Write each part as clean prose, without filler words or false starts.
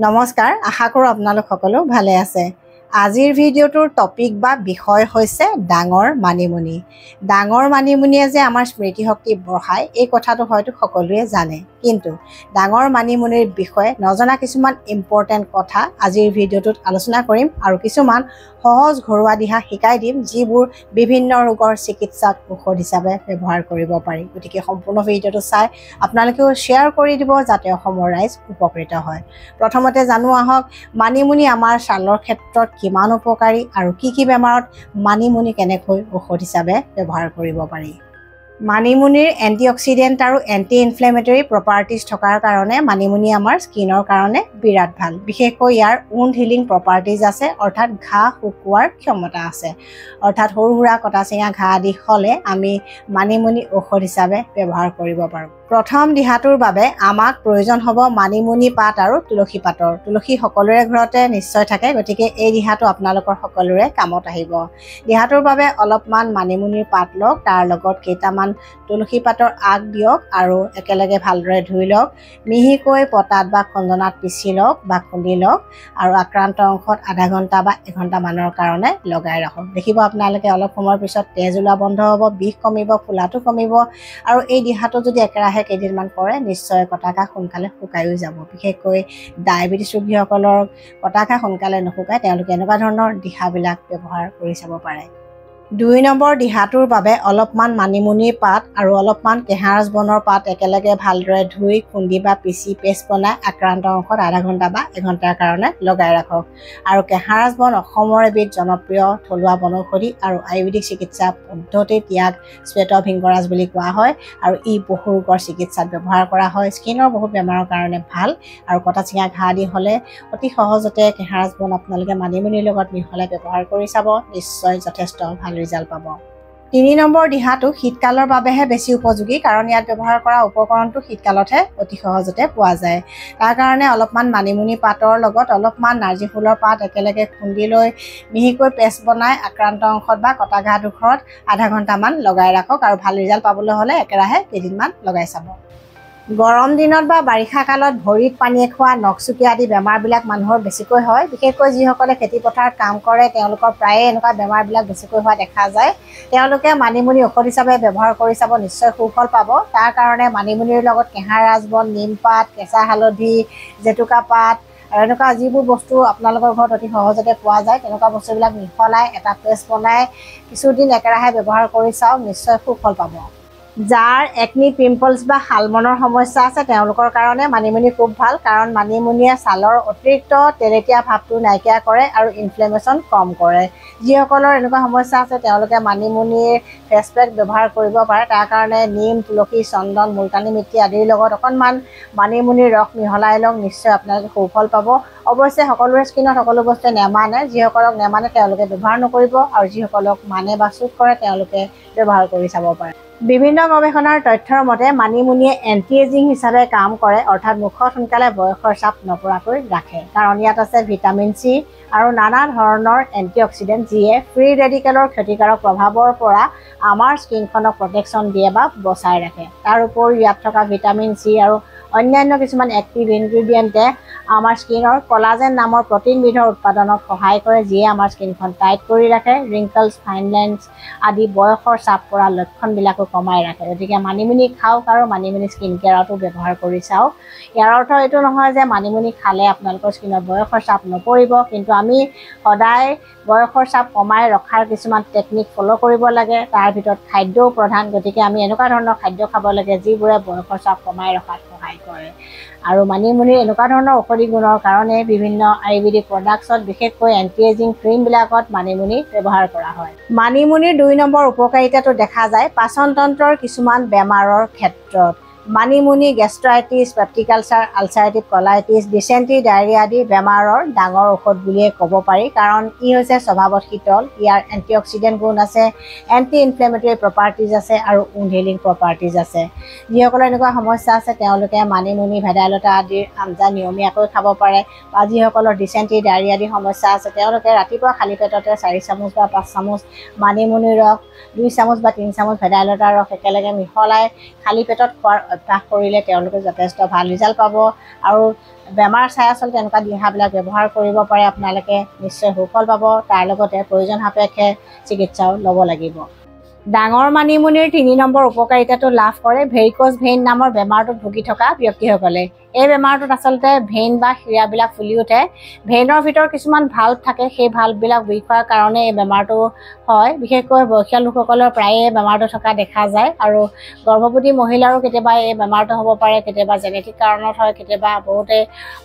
নমস্কাৰ আশা কৰো আপোনালোক সকলো ভালে আছে আজিৰ ভিডিওটোৰ টপিক বা বিষয় হৈছে ডাঙৰ মানিমুনি ডাঙৰ মানিমুনিয়ে যে আমাৰ স্মৃতি শক্তি বঢ়ায় এই কথাটো হয়তো সকলোৱে জানে কিন্তু ডাঙৰ মানিমুনিৰ বিষয়ে নজনা কিছুমান ইম্পৰ্টেন্ট কথা আজিৰ ভিডিওটোত আলোচনা কৰিম আৰু কিছুমান সহজ ঘৰুৱা দিহা শিকাই দিম যিবোৰ বিভিন্ন ৰোগৰ চিকিৎসাত ঔষধ হিচাপে ব্যৱহাৰ কৰিব পাৰি গতিকে সম্পূৰ্ণ ভিডিওটো চাই আপোনালোকেও শ্বেয়াৰ কৰি দিব যাতে অসমৰ ৰাইজ উপকৃত হয় প্ৰথমতে জানো আহক মানিমুনি আমাৰ ছালৰ ক্ষেত্ৰত কিমান উপকাৰী আৰু কি বেমাৰত মানিমুনি কেনেকৈ ঔষধ হিচাপে ব্যৱহাৰ কৰিব পাৰি মানিমুনিৰ এন্টিঅক্সিডেন্ট আৰু এন্টি ইনফ্লেমেটৰী প্ৰপাৰ্টিজ থকাৰ কাৰণে মানিমুনি আমাৰ স্কিনৰ কাৰণে বিৰাট ভাল বিশেষকৈ ইয়াৰ উণ্ড হিলিং প্ৰপাৰ্টিজ আছে অৰ্থাৎ ঘাঁ শুকুৱাৰ ক্ষমতা আছে অৰ্থাৎ সৰু-সুৰা কটা-চিঙা ঘাঁ আদি হ'লে আমি মানিমুনি ঔষধ হিচাপে ব্যৱহাৰ কৰিব পাৰোঁ প্ৰথম দিহাটোৰ বাবে আমাক প্ৰয়োজন হ'ব মানিমুনি পাত আৰু তুলসী পাতৰ তুলসী সকলোৰে ঘৰতে নিশ্চয় থাকে গতিকে এই দিহাটো আপোনালোকৰ সকলোৰে কামত আহিব দিহাটোৰ বাবে অলপমান মানিমুনিৰ পাত লওক তাৰ লগত কেইটামান তুলসী পাতৰ আগ দিয়ক আৰু একেলগে ভালদৰে ধুই লওক মিহিকৈ পটাত বা খন্দনাত পিচি লওক বা খুন্দি লওক আৰু আক্ৰান্ত অংশত আধা ঘণ্টা বা এঘণ্টা মানৰ কাৰণে লগাই ৰাখক দেখিব আপোনালোকে অলপ সময়ৰ পিছত তেজ ওলোৱা বন্ধ হ'ব বিষ কমিব ফুলাটো কমিব আৰু এই দিহাটো যদি একেৰাহে কেইদিনমান কৰে নিশ্চয় কটাকা সোনকালে শুকায়ো যাব বিশেষকৈ ডায়েবেটিছ ৰোগীসকলৰ কটাকা সোনকালে নুশুকায় তেওঁলোকে এনেকুৱা ধৰণৰ দিহাবিলাক ব্যৱহাৰ কৰি চাব পাৰে 2 নম্বৰ দিহাটোৰ বাবে অলপমান মানিমুনিৰ পাত আৰু অলপমান কেঁহাৰজ বনৰ পাত একেলগে ভালদৰে ধুই খুন্দি বা পিচি পেষ্ট বনাই আক্ৰান্ত অংশত আধা ঘণ্টা বা এঘণ্টাৰ কাৰণে লগাই ৰাখক আৰু কেঁহাৰজ বন অসমৰ এবিধ জনপ্ৰিয় থলুৱা বনৌষধি আৰু আয়ুৰ্বেদিক চিকিৎসা পদ্ধতিত ইয়াক শ্বেতভিংগৰাজ বুলি কোৱা হয় আৰু ই বহু ৰোগৰ চিকিৎসাত ব্যৱহাৰ কৰা হয় স্কিনৰ বহুত বেমাৰৰ কাৰণে ভাল আৰু কটা-চিঙা ঘাঁ আদি হ'লে অতি সহজতে কেঁহাৰজ বন আপোনালোকে মানিমুনিৰ লগত মিহলাই ব্যৱহাৰ কৰি চাব নিশ্চয় যথেষ্ট ভাল ৰিজাল্ট পাব 3 নম্বৰ দিহাটো শীতকালৰ বাবেহে বেছি উপযোগী কাৰণ ইয়াত ব্যৱহাৰ কৰা উপকৰণটো শীতকালতহে অতি সহজতে পোৱা যায় তাৰ কাৰণে অলপমান মানিমুনি পাতৰ লগত অলপমান নাৰ্জী ফুলৰ পাত একেলগে খুন্দি লৈ মিহিকৈ পেষ্ট বনাই আক্ৰান্ত অংশত বা কটা ঘাঁ ডোখৰত আধা ঘণ্টামান লগাই ৰাখক আৰু ভাল ৰিজাল্ট পাবলৈ হ'লে একেৰাহে কেইদিনমান লগাই চাব গৰম দিনত বা বাৰিষা কালত ভৰিত পানীয়ে খোৱা নখচুকীয়া আদি বেমাৰবিলাক মানুহৰ বেছিকৈ হয় বিশেষকৈ যিসকলে খেতি পথাৰত কাম কৰে তেওঁলোকৰ প্ৰায়ে এনেকুৱা বেমাৰবিলাক বেছিকৈ হোৱা দেখা যায় তেওঁলোকে মানিমুনি ঔষধ হিচাপে ব্যৱহাৰ কৰি চাব নিশ্চয় সুফল পাব তাৰ কাৰণে মানিমুনিৰ লগত কেঁহাৰজ বন নিমপাত কেঁচা হালধি জেতুকা পাত আৰু এনেকুৱা যিবোৰ বস্তু আপোনালোকৰ ঘৰত অতি সহজতে পোৱা যায় তেনেকুৱা বস্তুবিলাক মিহলাই এটা পেষ্ট বনাই কিছুদিন একেৰাহে ব্যৱহাৰ কৰি চাওক নিশ্চয় সুফল পাব যাৰ একনি পিম্পলছ বা শালমনৰ সমস্যা আছে তেওঁলোকৰ কাৰণে মানিমুনি খুব ভাল কাৰণ মানিমুনিয়ে ছালৰ অতিৰিক্ত তেলেতীয়া ভাৱটো নাইকিয়া কৰে আৰু ইনফ্লেমেশ্যন কম কৰে যিসকলৰ এনেকুৱা সমস্যা আছে তেওঁলোকে মানিমুনিৰ ফেচ পেক ব্যৱহাৰ কৰিব পাৰে তাৰ কাৰণে নিম তুলসী চন্দন মুলতানী মিট্টি আদিৰ লগত অকণমান মানিমুনিৰ ৰস মিহলাই লওক নিশ্চয় আপোনালোকে সুফল পাব অৱশ্যে সকলোৰে স্কিনত সকলো বস্তুৱে নেমানে যিসকলক নেমানে তেওঁলোকে ব্যৱহাৰ নকৰিব আৰু যিসকলক মানে বা চুট কৰে তেওঁলোকে ব্যৱহাৰ কৰি চাব পাৰে বিভিন্ন গৱেষণাৰ তথ্যৰ মতে মানিমুনিয়ে এণ্টি এজিং হিচাপে কাম কৰে অৰ্থাৎ মুখত সোনকালে বয়সৰ চাপ নপৰাকৈ ৰাখে কাৰণ ইয়াত আছে ভিটামিন চি আৰু নানা ধৰণৰ এণ্টিঅক্সিডেণ্ট যিয়ে ফ্ৰী ৰেডিকেলৰ ক্ষতিকাৰক প্ৰভাৱৰ পৰা আমাৰ স্কিনখনক প্ৰটেকশ্যন দিয়ে বা বচাই ৰাখে তাৰ উপৰিও ইয়াত থকা ভিটামিন চি আৰু অন্যান্য কিছুমান এক্টিভ ইনগ্ৰিডিয়েণ্টে আমাৰ স্কিনৰ কলাজেন নামৰ প্ৰটিনবিধৰ উৎপাদনত সহায় কৰে যিয়ে আমাৰ স্কিনখন টাইট কৰি ৰাখে ৰিংকলছ ফাইন লাইনছ আদি বয়সৰ চাপ পৰা লক্ষণবিলাকো কমাই ৰাখে গতিকে মানিমুনি খাওক আৰু মানিমুনি স্কিন কেয়াৰতো ব্যৱহাৰ কৰি চাওক ইয়াৰ অৰ্থ এইটো নহয় যে মানিমুনি খালে আপোনালোকৰ স্কিনত বয়সৰ চাপ নপৰিব কিন্তু আমি সদায় বয়সৰ চাপ কমাই ৰখাৰ কিছুমান টেকনিক ফ'ল' কৰিব লাগে তাৰ ভিতৰত খাদ্যও প্ৰধান গতিকে আমি এনেকুৱা ধৰণৰ খাদ্য খাব লাগে যিবোৰে বয়সৰ চাপ কমাই ৰখাত সহায় কৰে আৰু মানিমুনিৰ এনেকুৱা ধৰণৰ ঔষধি গুণৰ কাৰণে বিভিন্ন আয়ুৰ্বেদিক প্ৰডাক্টছত বিশেষকৈ এণ্টি এজিং ক্ৰীমবিলাকত মানিমুনি ব্যৱহাৰ কৰা হয় মানিমুনিৰ 2 নম্বৰ উপকাৰিতাটো দেখা যায় পাচনতন্ত্ৰৰ কিছুমান বেমাৰৰ ক্ষেত্ৰত মানিমুনি gastritis peptic ulcer ulcerative colitis dysentery diarrhoea আদি বেমাৰৰ ডাঙৰ ঔষধ বুলিয়ে ক'ব পাৰি কাৰণ ই হৈছে স্বভাৱত শীতল ইয়াৰ এণ্টিঅক্সিডেণ্ট গুণ আছে এণ্টি ইনফ্লেমেটৰী প্ৰপাৰ্টিজ আছে আৰু উণ্ড হিলিং প্ৰপাৰ্টিজ আছে যিসকলৰ এনেকুৱা সমস্যা আছে তেওঁলোকে মানিমুনি ভেদাইলতা আদিৰ আঞ্জা নিয়মীয়াকৈ খাব পাৰে বা যিসকলৰ ডিচেণ্ট্ৰি ডায়েৰিয়া আদি সমস্যা আছে তেওঁলোকে ৰাতিপুৱা খালী পেটতে 4 চামুচ বা 5 চামুচ মানিমুনিৰ ৰস 2 চামুচ বা 3 চামুচ ভেদাইলতাৰ ৰস একেলগে মিহলাই খালী পেটত খোৱাৰ অভ্যাস কৰিলে তেওঁলোকে যথেষ্ট ভাল ৰিজাল্ট পাব আৰু বেমাৰ চাই আচলতে এনেকুৱা দিহাবিলাক ব্যৱহাৰ কৰিব পাৰে আপোনালোকে নিশ্চয় সুফল পাব তাৰ লগতে প্ৰয়োজন সাপেক্ষে চিকিৎসাও ল'ব লাগিব ডাঙৰ মানিমুনিৰ 3 নম্বৰ উপকাৰিতাটো লাভ কৰে ভেৰিকোজ ভেইন নামৰ বেমাৰটোত ভুগি থকা ব্যক্তিসকলে এই বেমাৰটোত আচলতে ভেইন বা শিৰাবিলাক ফুলি উঠে ভেইনৰ ভিতৰত কিছুমান ভাল্ব থাকে সেই ভাল্ববিলাক উইক হোৱাৰ কাৰণে এই বেমাৰটো হয় বিশেষকৈ বয়সীয়াল লোকসকলৰ প্ৰায়ে বেমাৰটো থকা দেখা যায় আৰু গৰ্ভৱতী মহিলাৰো কেতিয়াবা এই বেমাৰটো হ'ব পাৰে কেতিয়াবা জেনেটিক কাৰণত হয় কেতিয়াবা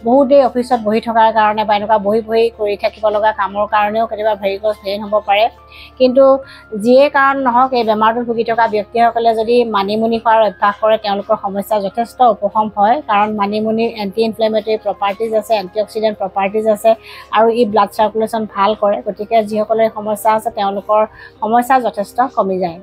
বহুতে অফিচত বহি থকাৰ কাৰণে বা এনেকুৱা বহি কৰি থাকিব লগা কামৰ কাৰণেও কেতিয়াবা ভেৰিকোজ ভেইন হ'ব পাৰে কিন্তু যিয়ে কাৰণ নহওক এই বেমাৰটোত ভুগি থকা ব্যক্তিসকলে যদি মানিমুনি খোৱাৰ অভ্যাস কৰে তেওঁলোকৰ সমস্যা যথেষ্ট উপশম হয় কাৰণ মানিমুনিৰ এণ্টি ইনফ্লেমেটৰী প্ৰপাৰ্টিজ আছে এণ্টিঅক্সিডেণ্ট প্ৰপাৰ্টিজ আছে আৰু ই ব্লাড চাৰ্কুলেশ্যন ভাল কৰে গতিকে যিসকলৰ সমস্যা আছে তেওঁলোকৰ সমস্যা যথেষ্ট কমি যায়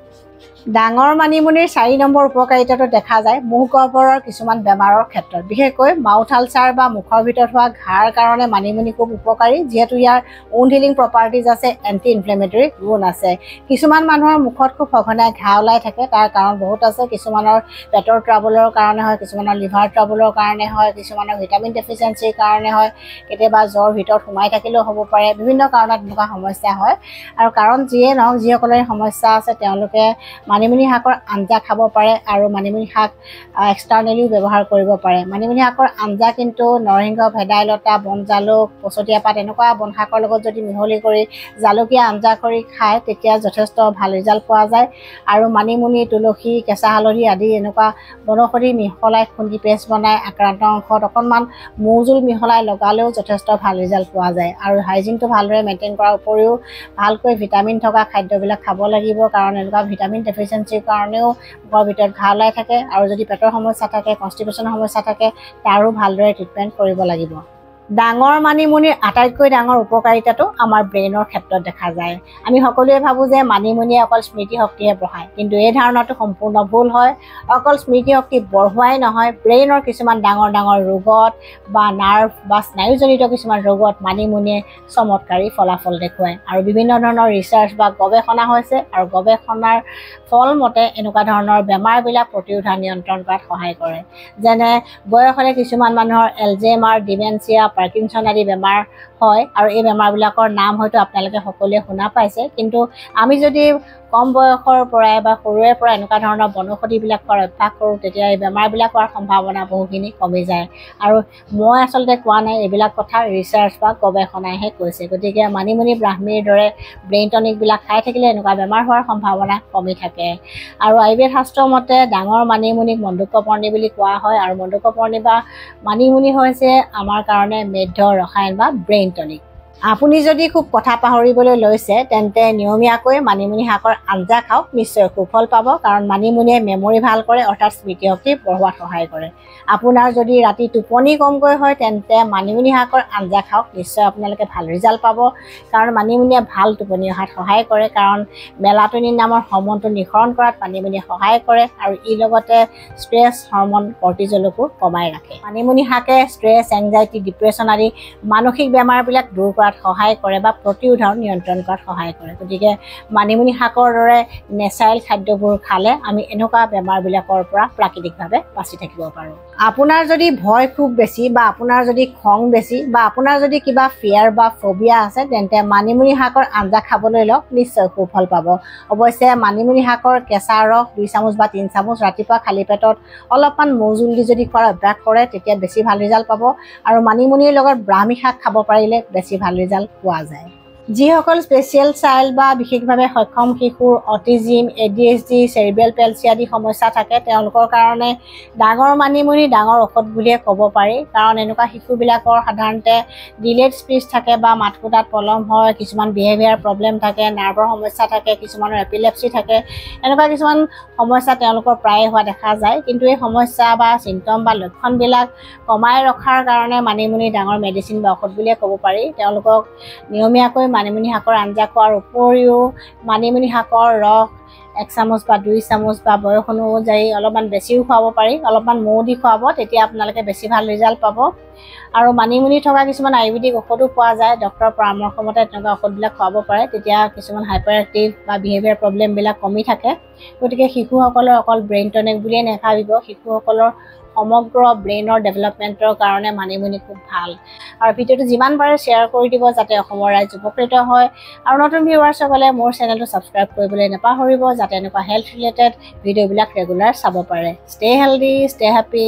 ডাঙৰ মানিমুনিৰ 4 নম্বৰ উপকাৰিতাটো দেখা যায় মুখ গহ্বৰৰ কিছুমান বেমাৰৰ ক্ষেত্ৰত বিশেষকৈ মাউথ আলচাৰ বা মুখৰ ভিতৰত হোৱা ঘাঁৰ কাৰণে মানিমুনি খুব উপকাৰী যিহেতু ইয়াৰ উণ্ড হিলিং প্ৰপাৰ্টিজ আছে এণ্টি ইনফ্লেমেটৰী গুণ আছে কিছুমান মানুহৰ মুখত খুব সঘনাই ঘাঁ ওলাই থাকে তাৰ কাৰণ বহুত আছে কিছুমানৰ পেটৰ ট্ৰাবলৰ কাৰণে হয় কিছুমানৰ লিভাৰ ট্ৰাবলৰ কাৰণে হয় কিছুমানৰ ভিটামিন ডেফিচিয়েঞ্চিৰ কাৰণে হয় কেতিয়াবা জ্বৰ ভিতৰত সোমাই থাকিলেও হ'ব পাৰে বিভিন্ন কাৰণত এনেকুৱা সমস্যা হয় আৰু কাৰণ যিয়ে নহওক যিসকলৰ সমস্যা আছে তেওঁলোকে মানিমুনি শাকৰ আঞ্জা খাব পাৰে আৰু মানিমুনি শাক এক্সটাৰ্নেলিও ব্যৱহাৰ কৰিব পাৰে মানিমুনি শাকৰ আঞ্জা কিন্তু নৰসিংহ ভেদাইলতা বন জালুক পচতীয়া পাত এনেকুৱা বন শাকৰ লগত যদি মিহলি কৰি জালুকীয়া আঞ্জা কৰি খায় তেতিয়া যথেষ্ট ভাল ৰিজাল্ট পোৱা যায় আৰু মানিমুনি তুলসী কেঁচা হালধি আদি এনেকুৱা বনৌষধি মিহলাই খুন্দি পেষ্ট বনাই আক্ৰান্ত অংশত অকণমান মৌজোল মিহলাই লগালেও যথেষ্ট ভাল ৰিজাল্ট পোৱা যায় আৰু হাইজিনটো ভালদৰে মেইনটেইন কৰাৰ উপৰিও ভালকৈ ভিটামিন থকা খাদ্যবিলাক খাব লাগিব কাৰণ এনেকুৱা ভিটামিন ডেফিচিয়েঞ্চিৰ কাৰণেও মুখৰ ভিতৰত ঘাঁ ওলাই থাকে আৰু যদি পেটৰ সমস্যা থাকে কনষ্টিপেশ্যনৰ সমস্যা থাকে তাৰো ভালদৰে ট্ৰিটমেণ্ট কৰিব লাগিব ডাঙৰ মানিমুনিৰ আটাইতকৈ ডাঙৰ উপকাৰিতাটো আমাৰ ব্ৰেইনৰ ক্ষেত্ৰত দেখা যায় আমি সকলোৱে ভাবোঁ যে মানিমুনিয়ে অকল স্মৃতিশক্তিহে বঢ়ায় কিন্তু এই ধাৰণাটো সম্পূৰ্ণ ভুল হয় অকল স্মৃতিশক্তি বঢ়োৱাই নহয় ব্ৰেইনৰ কিছুমান ডাঙৰ ডাঙৰ ৰোগত বা নাৰ্ভ বা স্নায়ুজনিত কিছুমান ৰোগত মানিমুনিয়ে চমৎকাৰী ফলাফল দেখুৱায় আৰু বিভিন্ন ধৰণৰ ৰিচাৰ্চ বা গৱেষণা হৈছে আৰু গৱেষণাৰ ফল মতে এনেকুৱা ধৰণৰ বেমাৰবিলাক প্ৰতিৰোধা নিয়ন্ত্ৰণ কৰাত সহায় কৰে যেনে বয়স হ'লে কিছুমান মানুহৰ এলজেইমাৰ ডিমেনচিয়া পাৰ্কিনছন আদি বেমাৰ হয় আৰু এই বেমাৰবিলাকৰ নাম হয়তো আপোনালোকে সকলোৱে শুনা পাইছে কিন্তু আমি যদি কম বয়সৰ পৰাই বা সৰুৰে পৰা এনেকুৱা ধৰণৰ বনৌষধিবিলাক খোৱাৰ অভ্যাস কৰোঁ তেতিয়া এই বেমাৰবিলাক হোৱাৰ সম্ভাৱনা বহুখিনি কমি যায় আৰু মই আচলতে কোৱা নাই এইবিলাক কথা ৰিচাৰ্চ বা গৱেষণাইহে কৈছে গতিকে মানিমুনি ব্ৰাহ্মীৰ দৰে ব্ৰেইন টনিকবিলাক খাই থাকিলে এনেকুৱা বেমাৰ হোৱাৰ সম্ভাৱনা কমি থাকে আৰু আয়ুৰ্বেদ শাস্ত্ৰৰ মতে ডাঙৰ মানিমুনিক মণ্ডুকপৰ্ণি বুলি কোৱা হয় আৰু মণ্ডুকপৰ্ণি বা মানিমুনি হৈছে আমাৰ কাৰণে মেধ্য ৰসায়ন বা ব্ৰেইন টনিক আপুনি যদি খুব কথা পাহৰিবলৈ লৈছে তেন্তে নিয়মীয়াকৈ মানিমুনি শাকৰ আঞ্জা খাওক নিশ্চয় সুফল পাব কাৰণ মানিমুনিয়ে মেমৰি ভাল কৰে অৰ্থাৎ স্মৃতিশক্তি বঢ়োৱাত সহায় কৰে আপোনাৰ যদি ৰাতি টোপনি কমকৈ হয় তেন্তে মানিমুনি শাকৰ আঞ্জা খাওক নিশ্চয় আপোনালোকে ভাল ৰিজাল্ট পাব কাৰণ মানিমুনিয়ে ভাল টোপনি অহাত সহায় কৰে কাৰণ মেলাটনিন নামৰ হৰম'নটো নিঃসৰণ কৰাত মানিমুনিয়ে সহায় কৰে আৰু ই লগতে ষ্ট্ৰেছ হৰম'ন কৰ্টিজলকো কমাই ৰাখে মানিমুনি শাকে ষ্ট্ৰেছ এংজাইটি ডিপ্ৰেশ্যন আদি মানসিক বেমাৰবিলাক দূৰ কৰাত সহায় কৰে বা প্ৰতিৰোধৰ নিয়ন্ত্ৰণ কৰাত সহায় কৰে গতিকে মানিমুনি শাকৰ দৰে নেচাৰেল খাদ্যবোৰ খালে আমি এনেকুৱা বেমাৰবিলাকৰ পৰা প্ৰাকৃতিকভাৱে বাচি থাকিব পাৰোঁ আপোনাৰ যদি ভয় খুব বেছি বা আপোনাৰ যদি খং বেছি বা আপোনাৰ যদি কিবা ফিয়াৰ বা ফবিয়া আছে তেন্তে মানিমুনি শাকৰ আঞ্জা খাবলৈ লওক নিশ্চয় সুফল পাব অৱশ্যে মানিমুনি শাকৰ কেঁচা ৰস 2 চামুচ বা 3 চামুচ ৰাতিপুৱা খালী পেটত অলপমান মৌজোল দি যদি খোৱাৰ অভ্যাস কৰে তেতিয়া বেছি ভাল ৰিজাল্ট পাব আৰু মানিমুনিৰ লগত ব্ৰাহ্মী শাক খাব পাৰিলে বেছি ভাল ৰিজাল্ট পোৱা যায় যিসকল স্পেচিয়েল চাইল্ড বা বিশেষভাৱে সক্ষম শিশুৰ অটিজিম ADHD চেৰিব্ৰেল পেলচি আদি সমস্যা থাকে তেওঁলোকৰ কাৰণে ডাঙৰ মানিমুনি ডাঙৰ ঔষধ বুলিয়ে ক'ব পাৰি কাৰণ এনেকুৱা শিশুবিলাকৰ সাধাৰণতে ডিলেড স্পীচ থাকে বা মাতকুটাত পলম হয় কিছুমান বিহেভিয়াৰ প্ৰব্লেম থাকে নাৰ্ভৰ সমস্যা থাকে কিছুমানৰ এপিলেপচি থাকে এনেকুৱা কিছুমান সমস্যা তেওঁলোকৰ প্ৰায়ে হোৱা দেখা যায় কিন্তু এই সমস্যা বা চিমটম বা লক্ষণবিলাক কমাই ৰখাৰ কাৰণে মানিমুনি ডাঙৰ মেডিচিন বা ঔষধ বুলিয়ে ক'ব পাৰি তেওঁলোকক নিয়মীয়াকৈ মানিমুনি শাকৰ আঞ্জা খোৱাৰ উপৰিও মানিমুনি শাকৰ ৰস 1 চামুচ বা 2 চামুচ বা বয়স অনুযায়ী অলপমান বেছিও খুৱাব পাৰি অলপমান মৌ দি খুৱাব তেতিয়া আপোনালোকে বেছি ভাল ৰিজাল্ট পাব আৰু মানিমুনি থকা কিছুমান আয়ুৰ্বেদিক ঔষধো পোৱা যায় ডক্টৰৰ পৰামৰ্শ মতে তেনেকুৱা ঔষধবিলাক খুৱাব পাৰে তেতিয়া কিছুমান হাইপাৰ এক্টিভ বা বিহেভিয়াৰ প্ৰব্লেমবিলাক কমি থাকে গতিকে শিশুসকলৰ অকল ব্ৰেইন টনিক বুলিয়ে নাভাবিব শিশুসকলৰ সমগ্ৰ ব্ৰেইনৰ ডেভেলপমেণ্টৰ কাৰণে মানিমুনি খুব ভাল আৰু ভিডিঅ'টো যিমান পাৰে শ্বেয়াৰ কৰি দিব যাতে অসমৰ ৰাইজ উপকৃত হয় আৰু নতুন ভিউৱাৰ্ছসকলে মোৰ চেনেলটো ছাবস্ক্ৰাইব কৰিবলৈ নাপাহৰিব যাতে এনেকুৱা হেল্থ ৰিলেটেড ভিডিঅ'বিলাক ৰেগুলাৰ চাব পাৰে ষ্টে হেল্ডি ষ্টে হেপী